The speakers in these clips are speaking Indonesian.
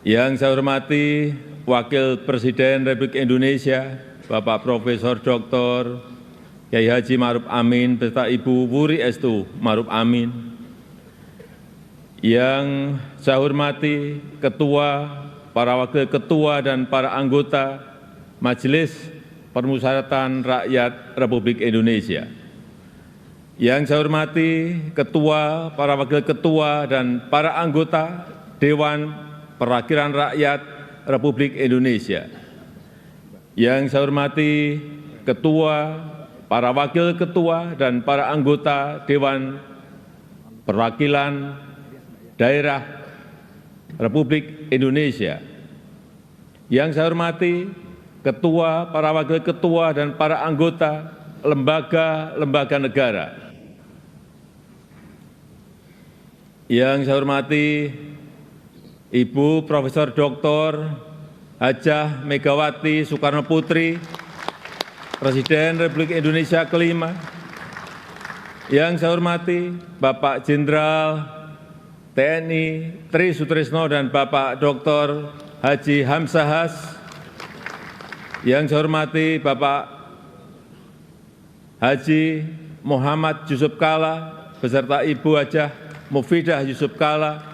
Yang saya hormati Wakil Presiden Republik Indonesia, Bapak Profesor Dr. Kiai Haji Ma'ruf Amin beserta Ibu Wuri Estu Ma'ruf Amin. Yang saya hormati Ketua, para Wakil Ketua dan para anggota Majelis Permusyawaratan Rakyat Republik Indonesia. Yang saya hormati Ketua, para Wakil Ketua dan para anggota Dewan Perwakilan Rakyat Republik Indonesia. Yang saya hormati Ketua, para Wakil Ketua dan para anggota Dewan Perwakilan Daerah Republik Indonesia. Yang saya hormati Ketua, para Wakil Ketua dan para anggota lembaga-lembaga negara. Yang saya hormati Ibu Profesor Dr. Hajah Megawati Soekarno Putri, Presiden Republik Indonesia kelima. Yang saya hormati Bapak Jenderal TNI Tri Sutrisno dan Bapak Dr. Haji Hamzahas. Yang saya hormati Bapak Haji Muhammad Yusuf Kalla beserta Ibu Hajah Mufidah Yusuf Kalla.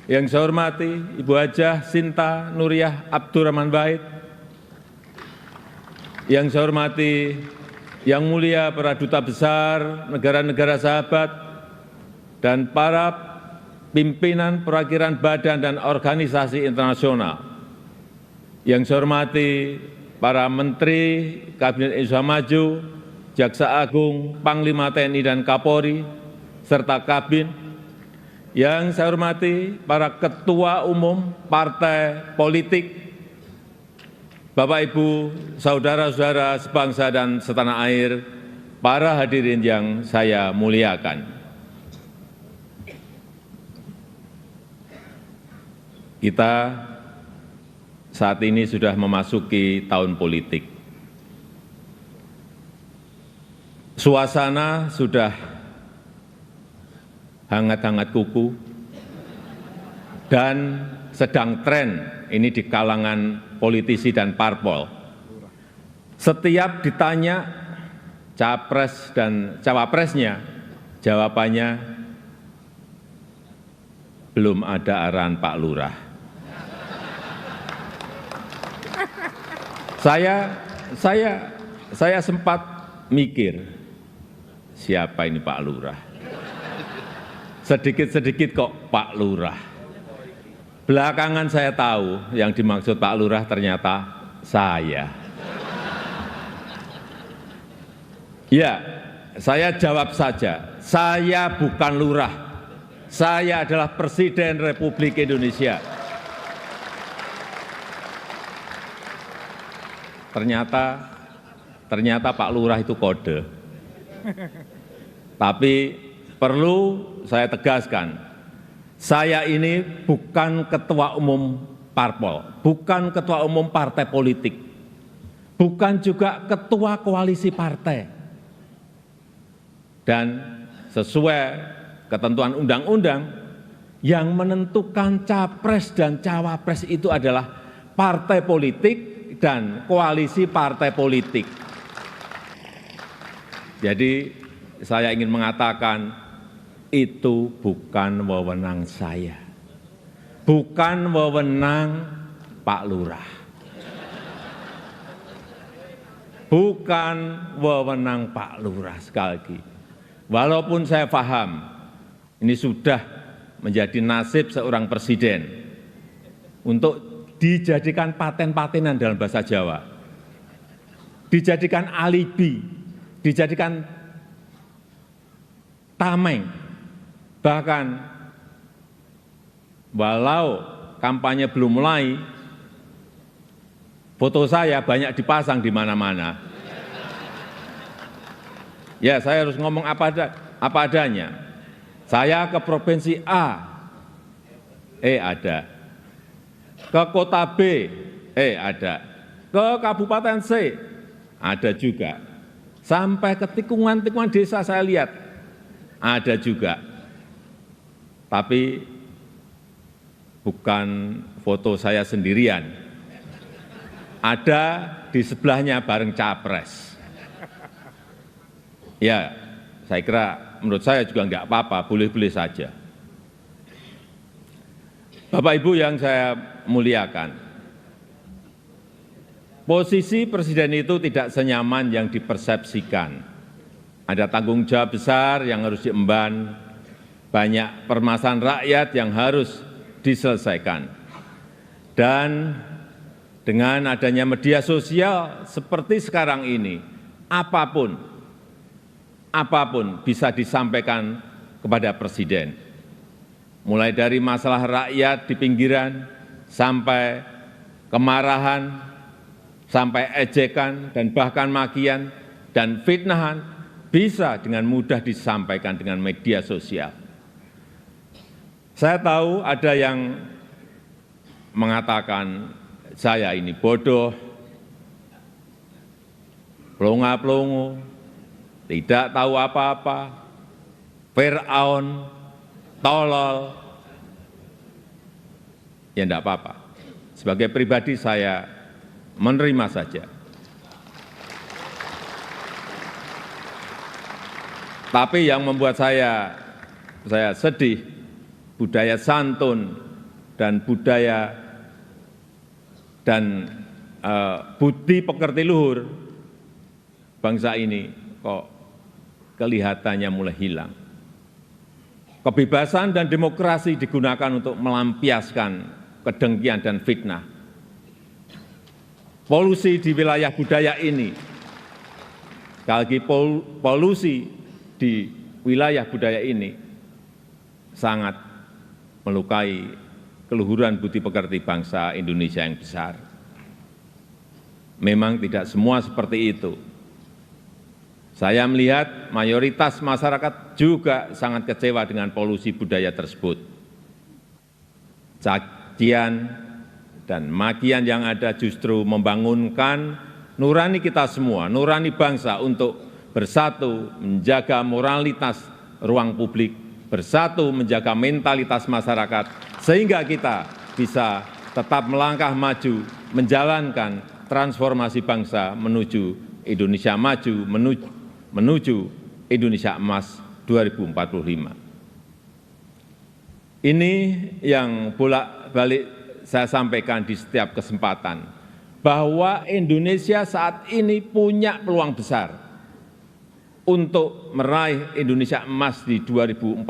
Yang saya hormati Ibu Hajah Sinta Nuriyah Abdurrahman Wahid. Yang saya hormati Yang Mulia para Duta Besar negara-negara sahabat dan para pimpinan perwakilan badan dan organisasi internasional. Yang saya hormati para Menteri Kabinet Indonesia Maju, Jaksa Agung, Panglima TNI dan Kapolri, serta Kabin. Yang saya hormati para Ketua Umum Partai Politik, Bapak Ibu, Saudara-saudara sebangsa dan setanah air, para hadirin yang saya muliakan. Kita saat ini sudah memasuki tahun politik. Suasana sudah hangat-hangat kuku dan sedang tren ini di kalangan politisi dan parpol. Setiap ditanya capres dan cawapresnya, jawabannya belum ada arahan Pak Lurah. Saya sempat mikir, siapa ini Pak Lurah? Sedikit-sedikit kok Pak Lurah. Belakangan saya tahu yang dimaksud Pak Lurah ternyata saya. Ya, saya jawab saja, saya bukan lurah. Saya adalah Presiden Republik Indonesia. Ternyata Pak Lurah itu kode. Tapi perlu saya tegaskan, saya ini bukan ketua umum parpol, bukan ketua umum partai politik, bukan juga ketua koalisi partai. Dan sesuai ketentuan undang-undang, yang menentukan capres dan cawapres itu adalah partai politik dan koalisi partai politik. Jadi saya ingin mengatakan, itu bukan wewenang saya, bukan wewenang Pak Lurah, bukan wewenang Pak Lurah. Sekali lagi, walaupun saya paham ini sudah menjadi nasib seorang presiden untuk dijadikan paten-patenan dalam bahasa Jawa, dijadikan alibi, dijadikan tameng. Bahkan walau kampanye belum mulai, foto saya banyak dipasang di mana-mana. Ya, saya harus ngomong apa adanya. Saya ke provinsi A, ada. Ke kota B, ada. Ke kabupaten C, ada juga. Sampai ke tikungan-tikungan desa saya lihat, ada juga. Tapi bukan foto saya sendirian. Ada di sebelahnya bareng capres. Ya, saya kira menurut saya juga enggak apa-apa, boleh-boleh saja. Bapak Ibu yang saya muliakan, posisi presiden itu tidak senyaman yang dipersepsikan. Ada tanggung jawab besar yang harus diemban, banyak permasalahan rakyat yang harus diselesaikan. Dan dengan adanya media sosial seperti sekarang ini, apapun bisa disampaikan kepada presiden. Mulai dari masalah rakyat di pinggiran, sampai kemarahan, sampai ejekan, dan bahkan makian, dan fitnahan, bisa dengan mudah disampaikan dengan media sosial. Saya tahu ada yang mengatakan saya ini bodoh, pelongo-pelongo, tidak tahu apa-apa, Fir'aun, tolol. Ya enggak apa-apa. Sebagai pribadi saya menerima saja. Tapi yang membuat saya sedih, budaya santun dan budaya dan budi pekerti luhur bangsa ini kok kelihatannya mulai hilang. Kebebasan dan demokrasi digunakan untuk melampiaskan kedengkian dan fitnah. Polusi di wilayah budaya ini, sekali lagi polusi di wilayah budaya ini sangat melukai keluhuran budi pekerti bangsa Indonesia yang besar. Memang tidak semua seperti itu. Saya melihat mayoritas masyarakat juga sangat kecewa dengan polusi budaya tersebut. Cacian dan makian yang ada justru membangunkan nurani kita semua, nurani bangsa untuk bersatu menjaga moralitas ruang publik, bersatu menjaga mentalitas masyarakat, sehingga kita bisa tetap melangkah maju, menjalankan transformasi bangsa menuju Indonesia maju, menuju Indonesia emas 2045. Ini yang bolak-balik saya sampaikan di setiap kesempatan, bahwa Indonesia saat ini punya peluang besar untuk meraih Indonesia emas di 2045,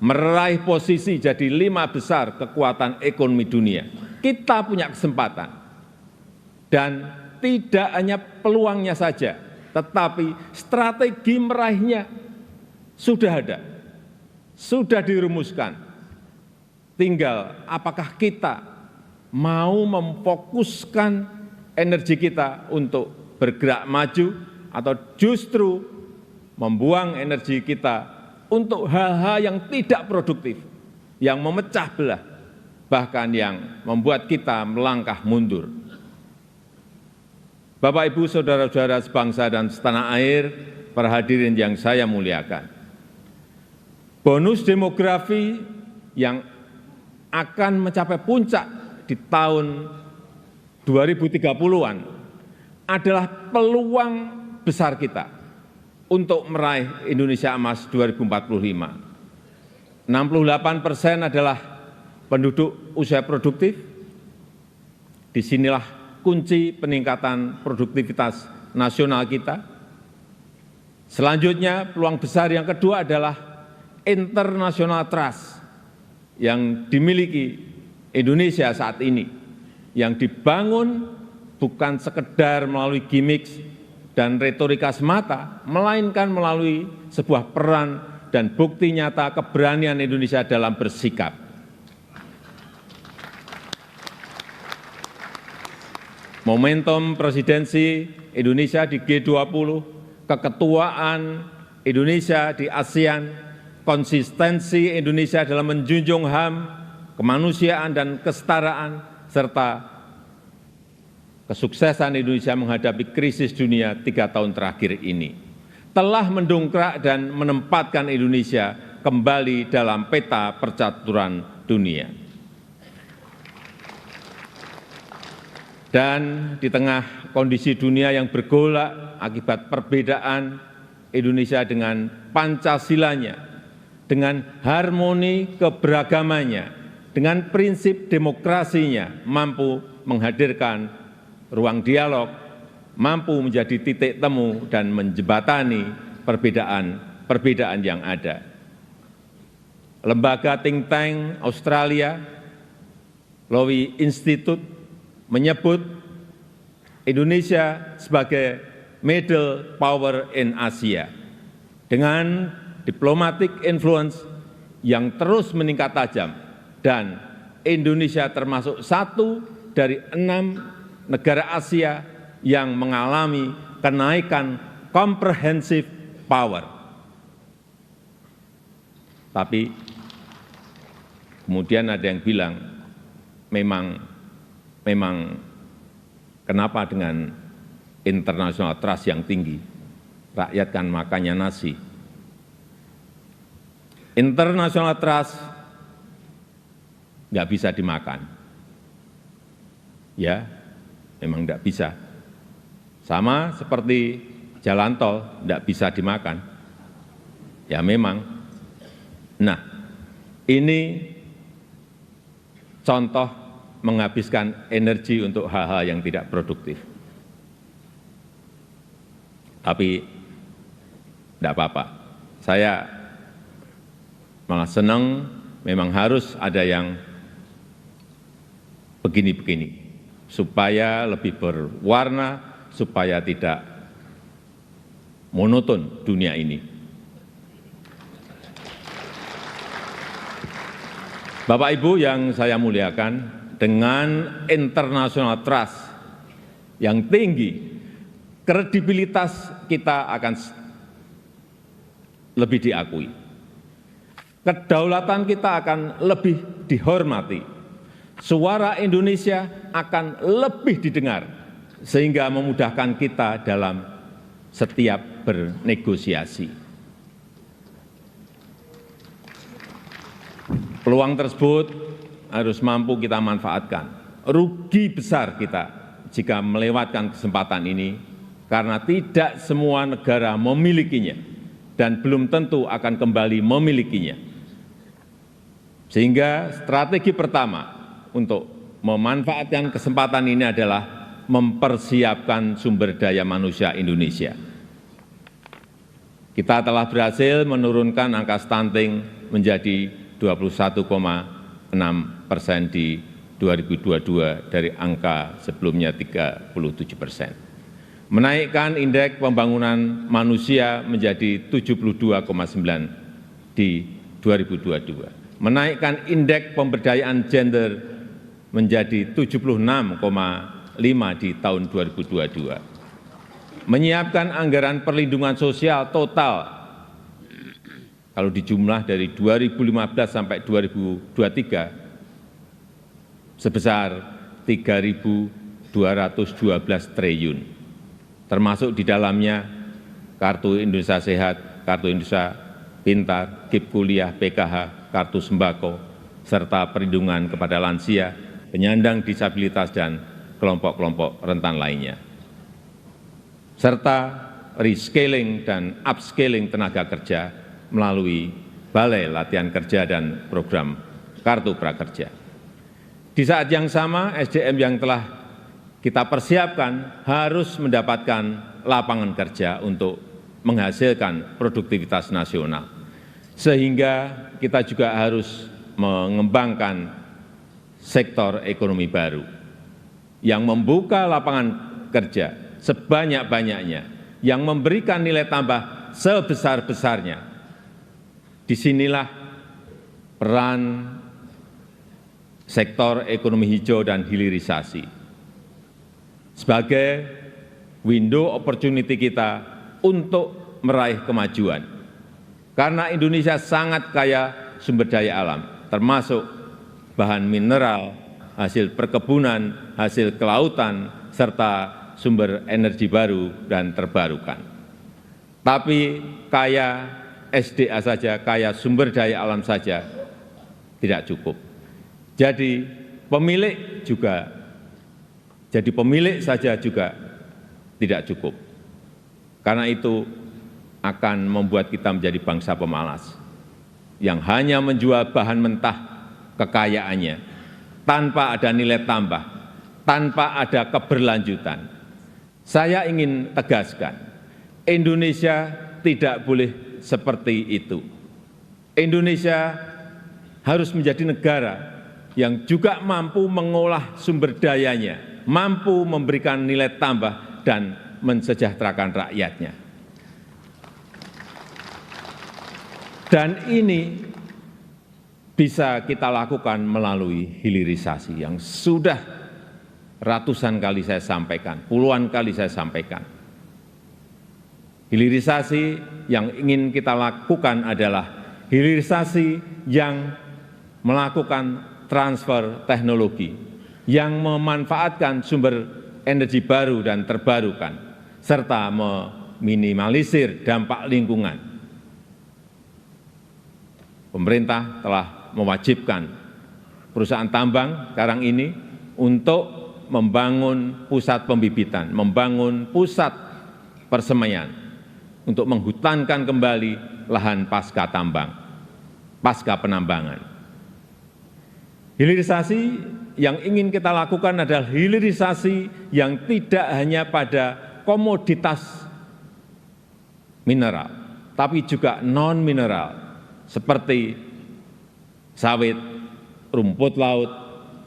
meraih posisi jadi 5 besar kekuatan ekonomi dunia. Kita punya kesempatan, dan tidak hanya peluangnya saja, tetapi strategi meraihnya sudah ada, sudah dirumuskan. Tinggal apakah kita mau memfokuskan energi kita untuk bergerak maju, atau justru membuang energi kita untuk hal-hal yang tidak produktif, yang memecah belah, bahkan yang membuat kita melangkah mundur. Bapak, Ibu, saudara-saudara sebangsa dan setanah air, para hadirin yang saya muliakan. Bonus demografi yang akan mencapai puncak di tahun 2030-an adalah peluang besar kita untuk meraih Indonesia emas 2045. 68% adalah penduduk usia produktif. Disinilah kunci peningkatan produktivitas nasional kita. Selanjutnya, peluang besar yang kedua adalah international trust yang dimiliki Indonesia saat ini, yang dibangun bukan sekedar melalui gimmick dan retorika semata, melainkan melalui sebuah peran dan bukti nyata keberanian Indonesia dalam bersikap. Momentum presidensi Indonesia di G20, keketuaan Indonesia di ASEAN, konsistensi Indonesia dalam menjunjung HAM, kemanusiaan dan kesetaraan, serta kesuksesan Indonesia menghadapi krisis dunia 3 tahun terakhir ini telah mendongkrak dan menempatkan Indonesia kembali dalam peta percaturan dunia. Dan di tengah kondisi dunia yang bergolak akibat perbedaan, Indonesia dengan Pancasilanya, dengan harmoni keberagamannya, dengan prinsip demokrasinya, mampu menghadirkan ruang dialog, mampu menjadi titik temu dan menjembatani perbedaan yang ada. Lembaga think tank Australia, Lowy Institute, menyebut Indonesia sebagai middle power in Asia dengan diplomatic influence yang terus meningkat tajam, dan Indonesia termasuk satu dari 6 negara Asia yang mengalami kenaikan comprehensive power. Tapi kemudian ada yang bilang, memang kenapa dengan international trust yang tinggi, rakyat kan makannya nasi. International trust nggak bisa dimakan. Ya, memang nggak bisa. Sama seperti jalan tol nggak bisa dimakan. Ya memang. Nah, ini contoh menghabiskan energi untuk hal-hal yang tidak produktif. Tapi tidak apa-apa. Saya malah senang, memang harus ada yang begini-begini, supaya lebih berwarna, supaya tidak monoton dunia ini. Bapak Ibu yang saya muliakan, dengan international trust yang tinggi, kredibilitas kita akan lebih diakui. Kedaulatan kita akan lebih dihormati. Suara Indonesia akan lebih didengar, sehingga memudahkan kita dalam setiap bernegosiasi. Peluang tersebut harus mampu kita manfaatkan. Rugi besar kita jika melewatkan kesempatan ini, karena tidak semua negara memilikinya dan belum tentu akan kembali memilikinya. Sehingga strategi pertama untuk memanfaatkan kesempatan ini adalah mempersiapkan sumber daya manusia Indonesia. Kita telah berhasil menurunkan angka stunting menjadi 21,6% di 2022 dari angka sebelumnya 37%. Menaikkan indeks pembangunan manusia menjadi 72,9 di 2022. Menaikkan indeks pemberdayaan gender menjadi 76,5 di tahun 2022. Menyiapkan anggaran perlindungan sosial total kalau dijumlah dari 2015 sampai 2023 sebesar 3.212 triliun, termasuk di dalamnya Kartu Indonesia Sehat, Kartu Indonesia Pintar, KIP Kuliah, PKH, Kartu Sembako, serta perlindungan kepada lansia, penyandang disabilitas, dan kelompok-kelompok rentan lainnya, serta rescaling dan upscaling tenaga kerja melalui Balai Latihan Kerja dan program Kartu Prakerja. Di saat yang sama, SDM yang telah kita persiapkan harus mendapatkan lapangan kerja untuk menghasilkan produktivitas nasional. Sehingga kita juga harus mengembangkan sektor ekonomi baru yang membuka lapangan kerja sebanyak-banyaknya, yang memberikan nilai tambah sebesar-besarnya. Disinilah peran sektor ekonomi hijau dan hilirisasi sebagai window opportunity kita untuk meraih kemajuan. Karena Indonesia sangat kaya sumber daya alam, termasuk bahan mineral, hasil perkebunan, hasil kelautan, serta sumber energi baru dan terbarukan. Tapi kaya SDA saja, kaya sumber daya alam saja tidak cukup. Jadi pemilik juga jadi pemilik saja juga tidak cukup. Karena itu akan membuat kita menjadi bangsa pemalas yang hanya menjual bahan mentah kekayaannya tanpa ada nilai tambah, tanpa ada keberlanjutan. Saya ingin tegaskan, Indonesia tidak boleh seperti itu. Indonesia harus menjadi negara yang juga mampu mengolah sumber dayanya, mampu memberikan nilai tambah dan mensejahterakan rakyatnya. Dan ini bisa kita lakukan melalui hilirisasi yang sudah ratusan kali saya sampaikan, puluhan kali saya sampaikan. Hilirisasi yang ingin kita lakukan adalah hilirisasi yang melakukan transfer teknologi, yang memanfaatkan sumber energi baru dan terbarukan, serta meminimalisir dampak lingkungan. Pemerintah telah mewajibkan perusahaan tambang sekarang ini untuk membangun pusat pembibitan, membangun pusat persemaian, untuk menghutankan kembali lahan pasca tambang, pasca penambangan. Hilirisasi yang ingin kita lakukan adalah hilirisasi yang tidak hanya pada komoditas mineral, tapi juga non-mineral, seperti sawit, rumput laut,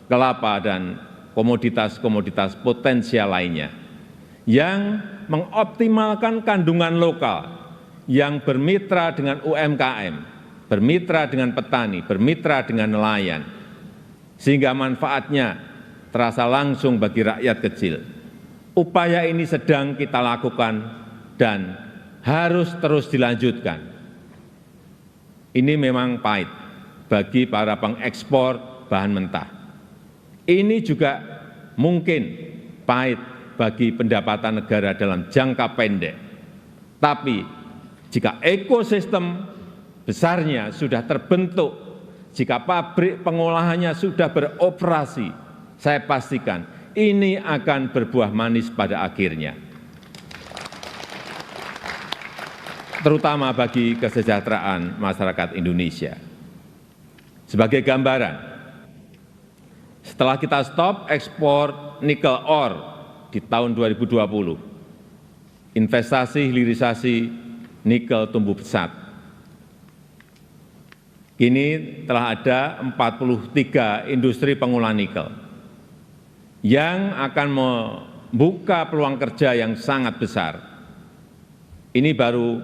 kelapa, dan komoditas-komoditas potensial lainnya, yang mengoptimalkan kandungan lokal, yang bermitra dengan UMKM, bermitra dengan petani, bermitra dengan nelayan, sehingga manfaatnya terasa langsung bagi rakyat kecil. Upaya ini sedang kita lakukan dan harus terus dilanjutkan. Ini memang pahit bagi para pengekspor bahan mentah. Ini juga mungkin pahit bagi pendapatan negara dalam jangka pendek. Tapi jika ekosistem besarnya sudah terbentuk, jika pabrik pengolahannya sudah beroperasi, saya pastikan ini akan berbuah manis pada akhirnya. Terutama bagi kesejahteraan masyarakat Indonesia. Sebagai gambaran, setelah kita stop ekspor nikel ore di tahun 2020, investasi hilirisasi nikel tumbuh pesat. Kini telah ada 43 industri pengolahan nikel yang akan membuka peluang kerja yang sangat besar. Ini baru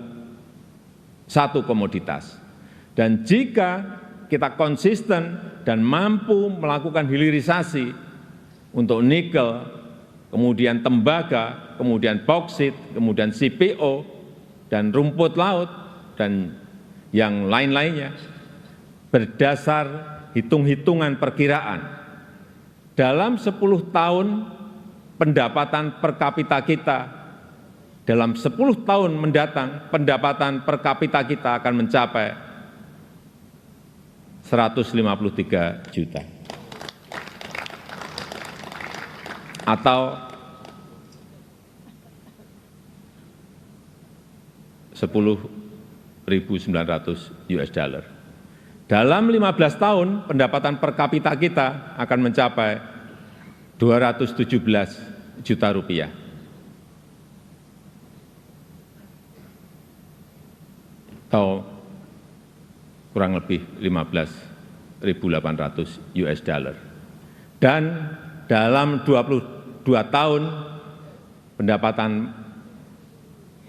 satu komoditas. Dan jika kita konsisten dan mampu melakukan hilirisasi untuk nikel, kemudian tembaga, kemudian bauksit, kemudian CPO, dan rumput laut, dan yang lain-lainnya, berdasar hitung-hitungan perkiraan, dalam 10 tahun pendapatan per kapita kita, dalam 10 tahun mendatang pendapatan per kapita kita akan mencapai 153 juta. Atau 10.900 US dollar. Dalam 15 tahun pendapatan per kapita kita akan mencapai 217 juta rupiah. Atau kurang lebih 15.800 US dollar. Dan dalam 22 tahun pendapatan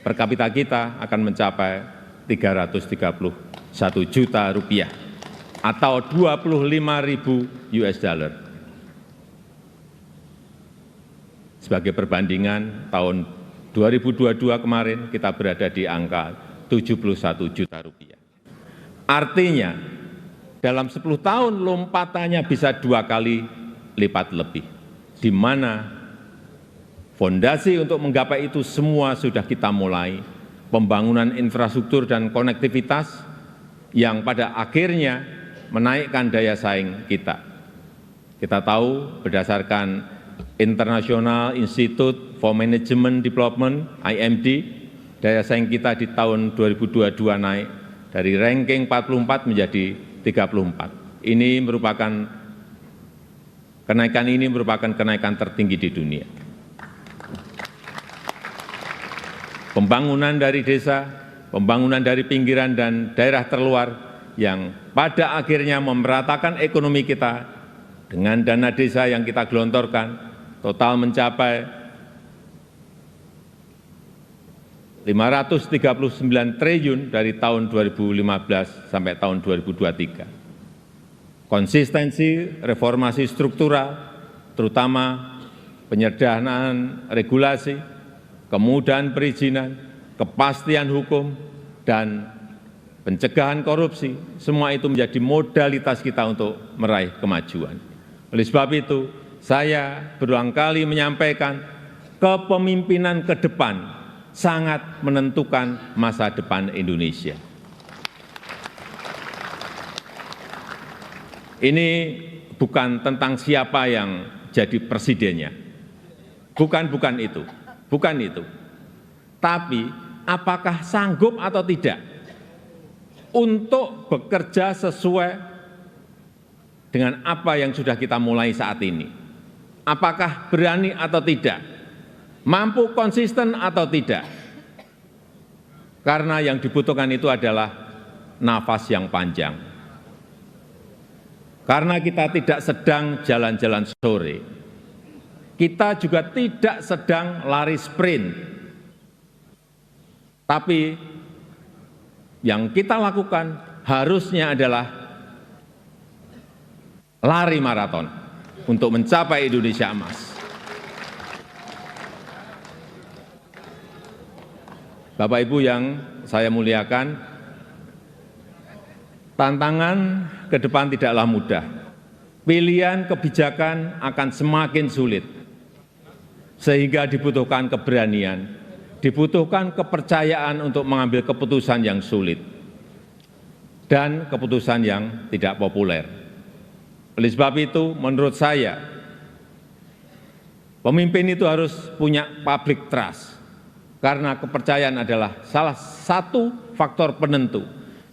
per kapita kita akan mencapai 331 juta rupiah atau 25.000 US dollar. Sebagai perbandingan, tahun 2022 kemarin kita berada di angka 71 juta rupiah. Artinya, dalam 10 tahun lompatannya bisa 2 kali lipat lebih, di mana fondasi untuk menggapai itu semua sudah kita mulai, pembangunan infrastruktur dan konektivitas yang pada akhirnya menaikkan daya saing kita. Kita tahu berdasarkan International Institute for Management Development, IMD, daya saing kita di tahun 2022 naik dari ranking 44 menjadi 34. Kenaikan ini merupakan kenaikan tertinggi di dunia. Pembangunan dari desa, pembangunan dari pinggiran dan daerah terluar yang pada akhirnya memeratakan ekonomi kita dengan dana desa yang kita gelontorkan total mencapai 539 triliun dari tahun 2015 sampai tahun 2023. Konsistensi reformasi struktural, terutama penyederhanaan regulasi, kemudahan perizinan, kepastian hukum, dan pencegahan korupsi, semua itu menjadi modalitas kita untuk meraih kemajuan. Oleh sebab itu, saya berulang kali menyampaikan kepemimpinan ke depan sangat menentukan masa depan Indonesia. Ini bukan tentang siapa yang jadi presidennya. Bukan itu. Tapi apakah sanggup atau tidak untuk bekerja sesuai dengan apa yang sudah kita mulai saat ini. Apakah berani atau tidak, mampu konsisten atau tidak. Karena yang dibutuhkan itu adalah nafas yang panjang. Karena kita tidak sedang jalan-jalan sore, kita juga tidak sedang lari sprint. Tapi yang kita lakukan harusnya adalah lari maraton untuk mencapai Indonesia emas. Bapak Ibu yang saya muliakan, tantangan ke depan tidaklah mudah. Pilihan kebijakan akan semakin sulit, sehingga dibutuhkan keberanian, dibutuhkan kepercayaan untuk mengambil keputusan yang sulit dan keputusan yang tidak populer. Oleh sebab itu, menurut saya, pemimpin itu harus punya public trust, karena kepercayaan adalah salah satu faktor penentu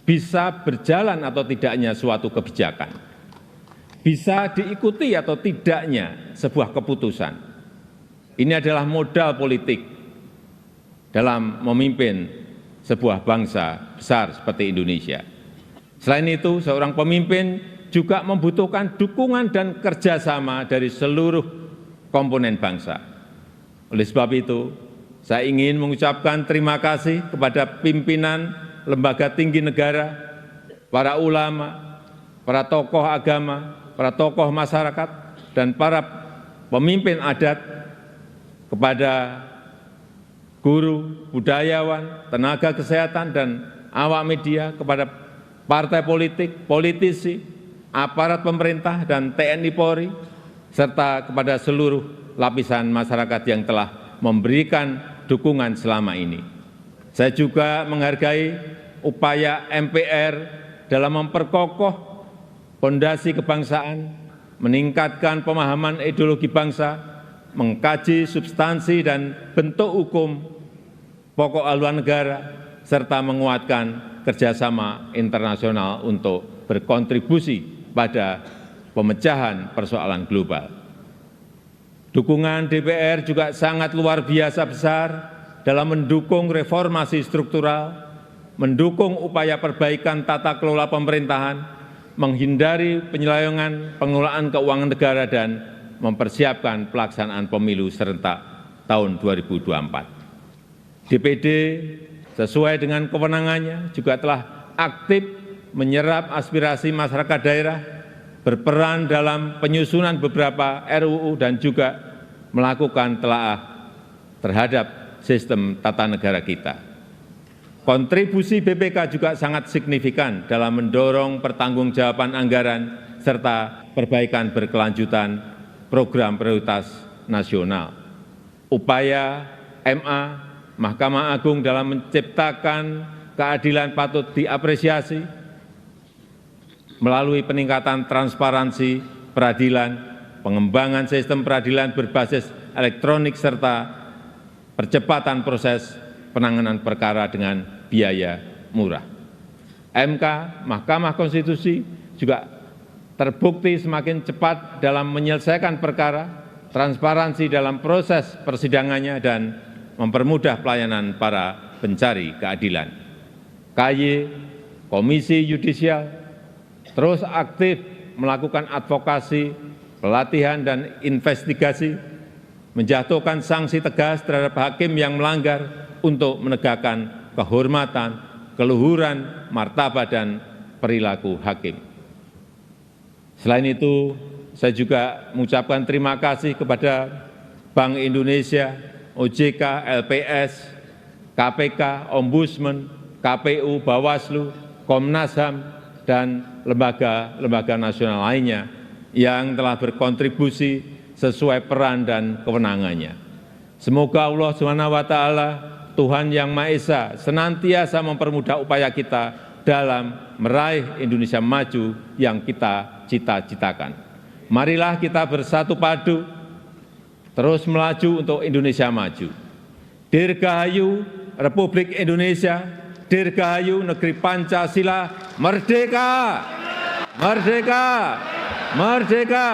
bisa berjalan atau tidaknya suatu kebijakan, bisa diikuti atau tidaknya sebuah keputusan. Ini adalah modal politik dalam memimpin sebuah bangsa besar seperti Indonesia. Selain itu, seorang pemimpin juga membutuhkan dukungan dan kerjasama dari seluruh komponen bangsa. Oleh sebab itu, saya ingin mengucapkan terima kasih kepada pimpinan lembaga tinggi negara, para ulama, para tokoh agama, para tokoh masyarakat, dan para pemimpin adat, kepada guru, budayawan, tenaga kesehatan, dan awak media, kepada partai politik, politisi, aparat pemerintah dan TNI Polri, serta kepada seluruh lapisan masyarakat yang telah memberikan dukungan selama ini. Saya juga menghargai upaya MPR dalam memperkokoh fondasi kebangsaan, meningkatkan pemahaman ideologi bangsa, mengkaji substansi dan bentuk hukum pokok haluan negara, serta menguatkan kerjasama internasional untuk berkontribusi pada pemecahan persoalan global. Dukungan DPR juga sangat luar biasa besar dalam mendukung reformasi struktural, mendukung upaya perbaikan tata kelola pemerintahan, menghindari penyelewengan pengelolaan keuangan negara, dan mempersiapkan pelaksanaan pemilu serentak tahun 2024. DPD sesuai dengan kewenangannya juga telah aktif menyerap aspirasi masyarakat daerah, berperan dalam penyusunan beberapa RUU, dan juga melakukan telaah terhadap sistem tata negara kita. Kontribusi BPK juga sangat signifikan dalam mendorong pertanggungjawaban anggaran serta perbaikan berkelanjutan program prioritas nasional. Upaya MA, Mahkamah Agung dalam menciptakan keadilan patut diapresiasi melalui peningkatan transparansi peradilan pengembangan sistem peradilan berbasis elektronik, serta percepatan proses penanganan perkara dengan biaya murah. MK, Mahkamah Konstitusi juga terbukti semakin cepat dalam menyelesaikan perkara, transparansi dalam proses persidangannya, dan mempermudah pelayanan para pencari keadilan. KY, Komisi Yudisial, terus aktif melakukan advokasi, pelatihan, dan investigasi, menjatuhkan sanksi tegas terhadap hakim yang melanggar untuk menegakkan kehormatan, keluhuran, martabat, dan perilaku hakim. Selain itu, saya juga mengucapkan terima kasih kepada Bank Indonesia, OJK, LPS, KPK, Ombudsman, KPU, Bawaslu, Komnas HAM, dan lembaga-lembaga nasional lainnya yang telah berkontribusi sesuai peran dan kewenangannya. Semoga Allah SWT, Tuhan Yang Maha Esa, senantiasa mempermudah upaya kita dalam meraih Indonesia maju yang kita cita-citakan. Marilah kita bersatu padu, terus melaju untuk Indonesia maju. Dirgahayu Republik Indonesia, dirgahayu negeri Pancasila, merdeka! Merdeka! Merdeka!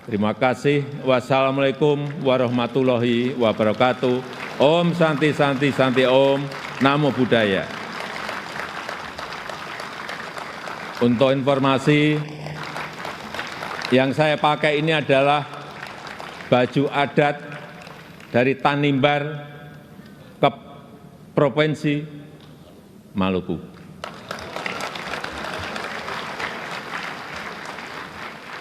Terima kasih. Wassalamualaikum warahmatullahi wabarakatuh. Om Santi Santi Santi Om. Namo Buddhaya. Untuk informasi, yang saya pakai ini adalah baju adat dari Tanimbar ke Provinsi Maluku.